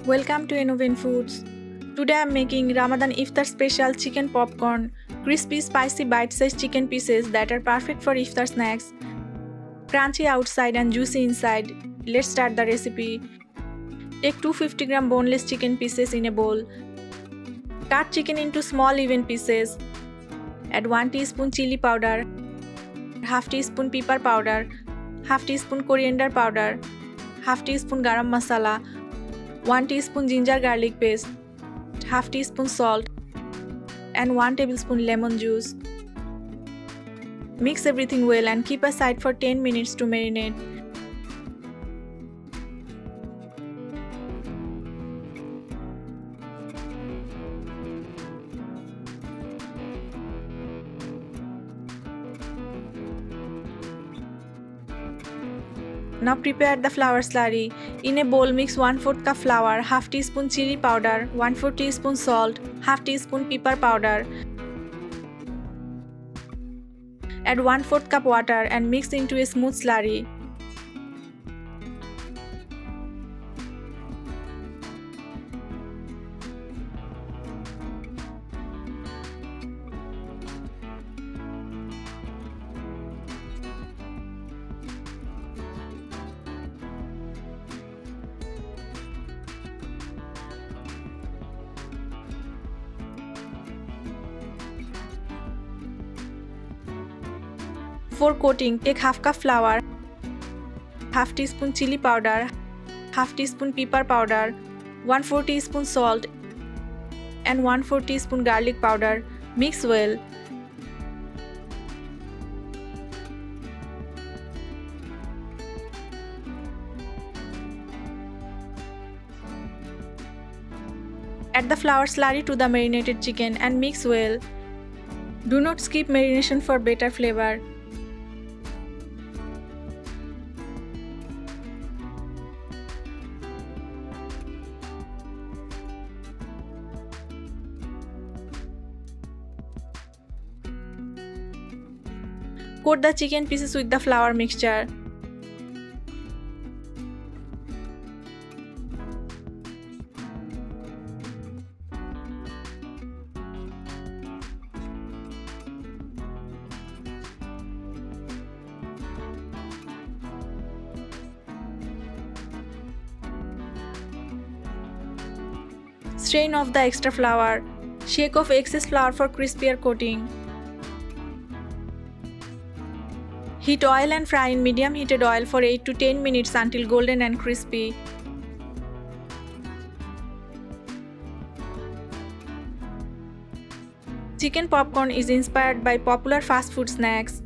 Welcome to Innovin Foods. Today I am making Ramadan Iftar special chicken popcorn, crispy spicy bite-sized chicken pieces that are perfect for Iftar snacks. Crunchy outside and juicy inside. Let's start the recipe. Take 250 gram boneless chicken pieces in a bowl. Cut chicken into small even pieces. Add 1 teaspoon chili powder, half teaspoon pepper powder, half teaspoon coriander powder, half teaspoon garam masala, 1 teaspoon ginger garlic paste, half teaspoon salt, and 1 tablespoon lemon juice. Mix everything well and keep aside for 10 minutes to marinate. Now prepare the flour slurry. In a bowl mix 1/4 cup flour, half teaspoon chili powder, 1/4 teaspoon salt, half teaspoon pepper powder. Add 1/4 cup water and mix into a smooth slurry. For coating, take half cup flour, half teaspoon chili powder, half teaspoon pepper powder, 1/4 teaspoon salt, and 1/4 teaspoon garlic powder. Mix well. Add the flour slurry to the marinated chicken and mix well. Do not skip marination for better flavor. Coat the chicken pieces with the flour mixture. Strain off the extra flour. Shake off excess flour for crispier coating. Heat oil and fry in medium heated oil for 8 to 10 minutes until golden and crispy. Chicken popcorn is inspired by popular fast food snacks.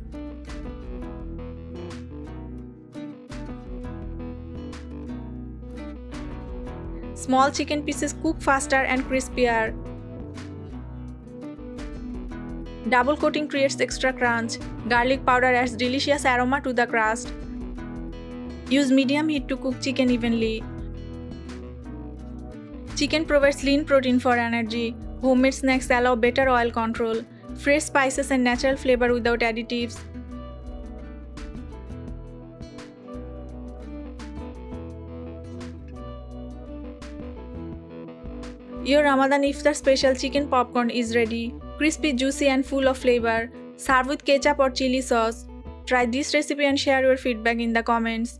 Small chicken pieces cook faster and crispier. Double coating creates extra crunch. Garlic powder adds delicious aroma to the crust. Use medium heat to cook chicken evenly. Chicken provides lean protein for energy. Homemade snacks allow better oil control, fresh spices and natural flavor without additives. Your Ramadan Iftar special chicken popcorn is ready. Crispy, juicy and full of flavor. Serve with ketchup or chili sauce. Try this recipe and share your feedback in the comments.